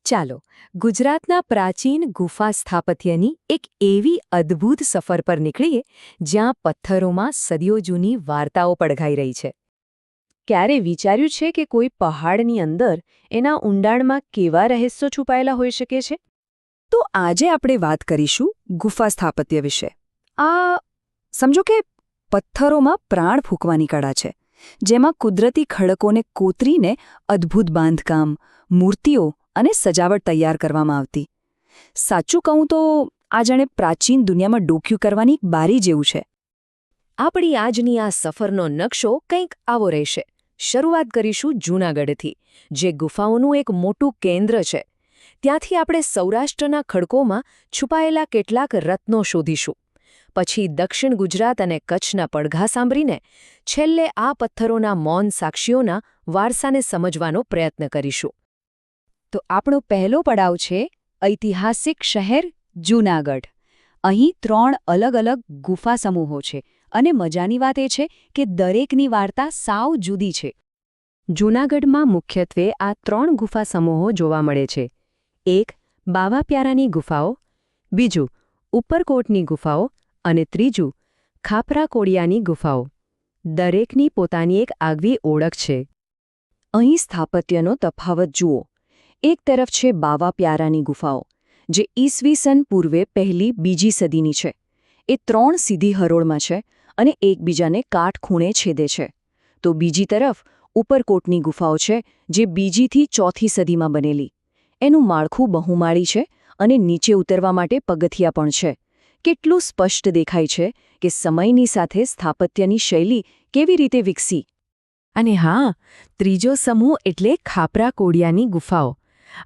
ચાલો ગુજરાતના પ્રાચીન ગુફા સ્થાપત્યની એક એવી અદ્ભુત સફર પર નીકળીએ જ્યાં પથ્થરોમાં સદીઓ જૂની વાર્તાઓ પડઘાઈ રહી છે. ક્યારે વિચાર્યું છે કે કોઈ પહાડની અંદર એના ઊંડાણમાં કેવા રહસ્યો છુપાયેલા હોઈ શકે છે? તો આજે આપણે વાત કરીશું ગુફા સ્થાપત્ય વિશે. આ સમજો કે પથ્થરોમાં પ્રાણ ફૂંકવાની કળા છે, જેમાં કુદરતી ખડકોને કોતરીને અદ્ભુત બાંધકામ, મૂર્તિઓ અને સજાવટ તૈયાર કરવામાં આવતી. સાચું કહું તો આ જાણે પ્રાચીન દુનિયામાં ડોક્યું કરવાની એક બારી જેવું છે. આપણી આજની આ સફરનો નકશો કંઈક આવો રહેશે. શરૂઆત કરીશું જૂનાગઢથી, જે ગુફાઓનું એક મોટું કેન્દ્ર છે. ત્યાંથી આપણે સૌરાષ્ટ્રના ખડકોમાં છુપાયેલા કેટલાક રત્નો શોધીશું. પછી દક્ષિણ ગુજરાત અને કચ્છના પડઘા સાંભળીને છેલ્લે આ પથ્થરોના મૌન સાક્ષીઓના વારસાને સમજવાનો પ્રયત્ન કરીશું. તો આપણો પહેલો પડાવ છે ઐતિહાસિક શહેર જૂનાગઢ. અહીં 3 અલગ-અલગ ગુફા સમૂહો છે અને મજાની વાત એ છે કે દરેકની વાર્તા સાવ જુદી છે. જૂનાગઢમાં મુખ્યત્વે આ 3 ગુફા સમૂહો જોવા મળે છે. એક બાવાપ્યારાની ગુફાઓ, બીજું ઉપરકોટની ગુફાઓ અને ત્રીજું ખાપરા કોડિયાની ગુફાઓ. દરેકની પોતાની એક આગવી ઓળખ છે. અહીં સ્થાપત્યનો તફાવત જુઓ. એક તરફ છે બાવાપ્યારાની ગુફાઓ, જે ઈસવીસન પૂર્વે 1લી-2જી સદીની છે. એ 3 સીધી હરોળમાં છે અને એકબીજાને કાટખૂણે છેદે છે. તો બીજી તરફ ઉપરકોટની ગુફાઓ છે, જે 2જી થી 4થી સદીમાં બનેલી. એનું માળખું બહુમાળી છે અને નીચે ઉતરવા માટે પગથિયા પણ છે. કેટલું સ્પષ્ટ દેખાય છે કે સમયની સાથે સ્થાપત્યની શૈલી કેવી રીતે વિકસી. અને હા, ત્રીજો સમૂહ એટલે ખાપરા કોડિયાની ગુફાઓ.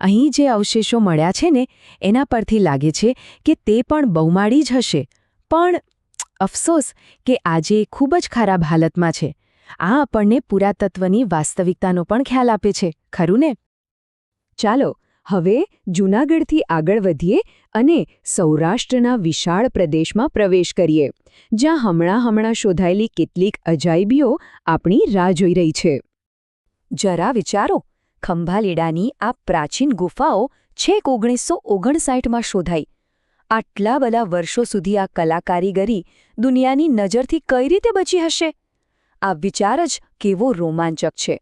અહીં જે અવશેષો મળ્યા છે ને, એના પરથી લાગે છે કે તે પણ બહુમાળી જ હશે. પણ અફસોસ કે આજે ખૂબ જ ખરાબ હાલતમાં છે. આ આપણને પુરાતત્વની વાસ્તવિકતાનો પણ ખ્યાલ આપે છે, ખરું ને? ચાલો હવે જૂનાગઢથી આગળ વધીએ અને સૌરાષ્ટ્રના વિશાળ પ્રદેશમાં પ્રવેશ કરીએ, જ્યાં હમણાં શોધાયેલી કેટલીક અજાયબીઓ આપણી રાહ જોઈ રહી છે. જરા વિચારો, ખંભાલીડાની આ પ્રાચીન ગુફાઓ છેક 1959માં શોધાઈ. આટલા બધા વર્ષો સુધી આ કલાકારીગરી દુનિયાની નજરથી કઈ રીતે બચી હશે? આ વિચાર જ કેવો રોમાંચક છે.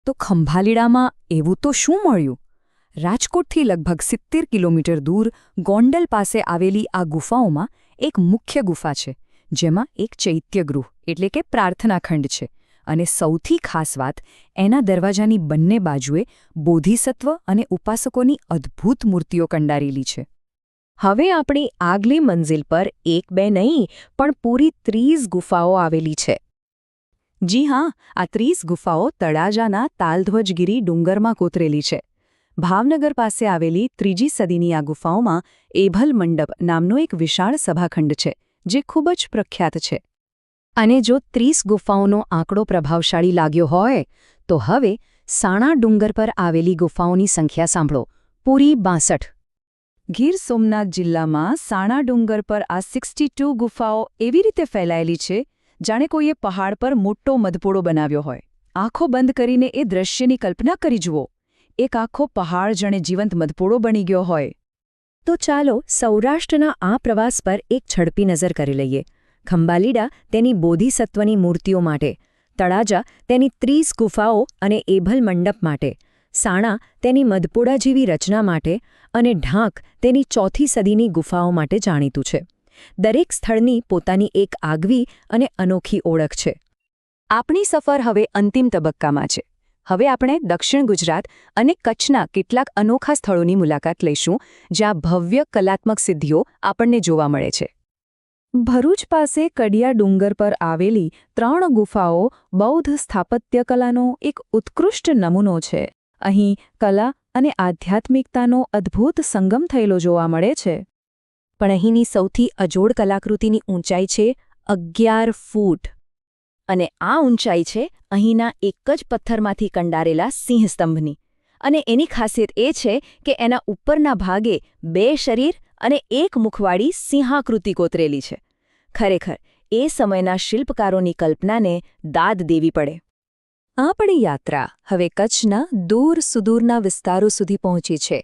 તો ખંભાલીડામાં એવું તો શું મળ્યું? રાજકોટથી લગભગ 70 કિલોમીટર દૂર ગોંડલ પાસે આવેલી આ ગુફાઓમાં એક મુખ્ય ગુફા છે, જેમાં એક ચૈત્યગૃહ એટલે કે પ્રાર્થના ખંડ છે. અને સૌથી ખાસ વાત, એના દરવાજાની બંને બાજુએ બોધિસત્વ અને ઉપાસકોની અદ્ભુત મૂર્તિઓ કંડારેલી છે. હવે આપણી આગલી મંઝિલ પર 1-2 નહીં, પણ પૂરી 30 ગુફાઓ આવેલી છે. જી હા, આ 30 ગુફાઓ તળાજાના તાલધ્વજગીરી ડુંગરમાં કોતરેલી છે. ભાવનગર પાસે આવેલી 3જી સદીની આ ગુફાઓમાં એભલ મંડપ નામનો એક વિશાળ સભાખંડ છે, જે ખૂબ જ પ્રખ્યાત છે. અને જો 30 ગુફાઓનો આંકડો પ્રભાવશાળી લાગ્યો હોય, તો હવે સાણા ડુંગર પર આવેલી ગુફાઓની સંખ્યા સાંભળો, પૂરી 62. ગીર સોમનાથ જિલ્લામાં સાણા ડુંગર પર આ 62 ગુફાઓ એવી રીતે ફેલાયેલી છે, જાણે કોઈએ પહાડ પર મોટો મધપોડો બનાવ્યો હોય. આંખો બંધ કરીને એ દ્રશ્યની કલ્પના કરી જુઓ. એક આખો પહાડ જાણે જીવંત મધપોડો બની ગયો હોય. તો ચાલો સૌરાષ્ટ્રના આ પ્રવાસ પર એક ઝડપી નજર કરી લઈએ. ખંભાલીડા તેની બોધિસત્વની મૂર્તિઓ માટે, તળાજા તેની 30 ગુફાઓ અને એભલ મંડપ માટે, સાણા તેની મધપોડા જેવી રચના માટે અને ઢાંક તેની 4થી સદીની ગુફાઓ માટે જાણીતું છે. દરેક સ્થળની પોતાની એક આગવી અને અનોખી ઓળખ છે. આપણી સફર હવે અંતિમ તબક્કામાં છે. હવે આપણે દક્ષિણ ગુજરાત અને કચ્છના કેટલાક અનોખા સ્થળોની મુલાકાત લઈશું, જ્યાં ભવ્ય કલાત્મક સિદ્ધિઓ આપણને જોવા મળે છે. ભરૂચ પાસે કડિયા ડુંગર પર આવેલી 3 ગુફાઓ બૌદ્ધ સ્થાપત્ય કલાનો એક ઉત્કૃષ્ટ નમૂનો છે. અહીં કલા અને આધ્યાત્મિકતાનો અદ્ભુત સંગમ થયેલો જોવા મળે છે. પણ અહીંની સૌથી અજોડ કલાકૃતિની ઊંચાઈ છે 11 ફૂટ. અને આ ઊંચાઈ છે અહીંના એક જ પથ્થરમાંથી કંડારેલા સિંહસ્તંભની. અને એની ખાસિયત એ છે કે એના ઉપરના ભાગે 2 શરીર અને 1 મુખવાળી સિંહાકૃતિ કોતરેલી છે. ખરેખર એ સમયના શિલ્પકારોની કલ્પનાને દાદ દેવી પડે. આપણી યાત્રા હવે કચ્છના દૂર સુદૂરના વિસ્તારો સુધી પહોંચી છે.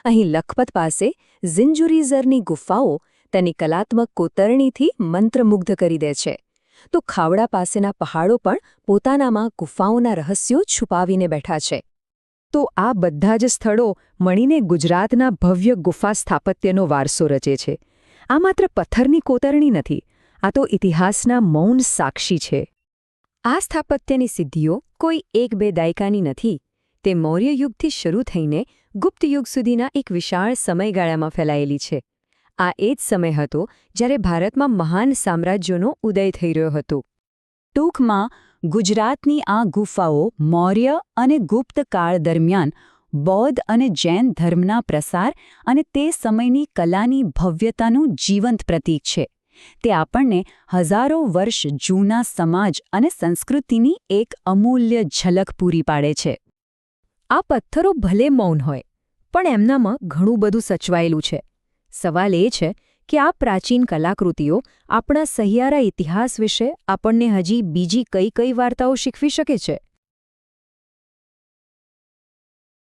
અહીં લખપત પાસે ઝિંજુરીઝરની ગુફાઓ તેની કલાત્મક કોતરણીથી મંત્રમુગ્ધ કરી દે છે. તો ખાવડા પાસેના પહાડો પણ પોતાનામાં ગુફાઓના રહસ્યો છુપાવીને બેઠા છે. તો આ બધા જ સ્થળો મળીને ગુજરાતના ભવ્ય ગુફા સ્થાપત્યનો વારસો રચે છે. આ માત્ર પથ્થરની કોતરણી નથી, આ તો ઇતિહાસના મૌન સાક્ષી છે. આ સ્થાપત્યની સિદ્ધિઓ કોઈ 1-2 દાયકાની નથી. તે મૌર્ય યુગથી શરૂ થઈને ગુપ્ત યુગ સુધીના એક વિશાળ સમયગાળામાં ફેલાયેલી છે. આ એ જ સમય હતો જ્યારે ભારતમાં મહાન સામ્રાજ્યોનો ઉદય થઈ રહ્યો હતો. ટૂંકમાં ગુજરાતની આ ગુફાઓ મૌર્ય અને ગુપ્ત કાળ દરમિયાન બૌદ્ધ અને જૈન ધર્મના પ્રસાર અને તે સમયની કલાની ભવ્યતાનું જીવંત પ્રતીક છે. તે આપણને હજારો વર્ષ જૂના સમાજ અને સંસ્કૃતિની એક અમૂલ્ય ઝલક પૂરી પાડે છે. આ પથ્થરો ભલે મૌન હોય, પણ એમનામાં ઘણું બધું સચવાયેલું છે. સવાલ એ છે કે આ પ્રાચીન કલાકૃતિઓ આપણા સહિયારા ઇતિહાસ વિશે આપણને હજી બીજી કઈ કઈ વાર્તાઓ શીખવી શકે છે?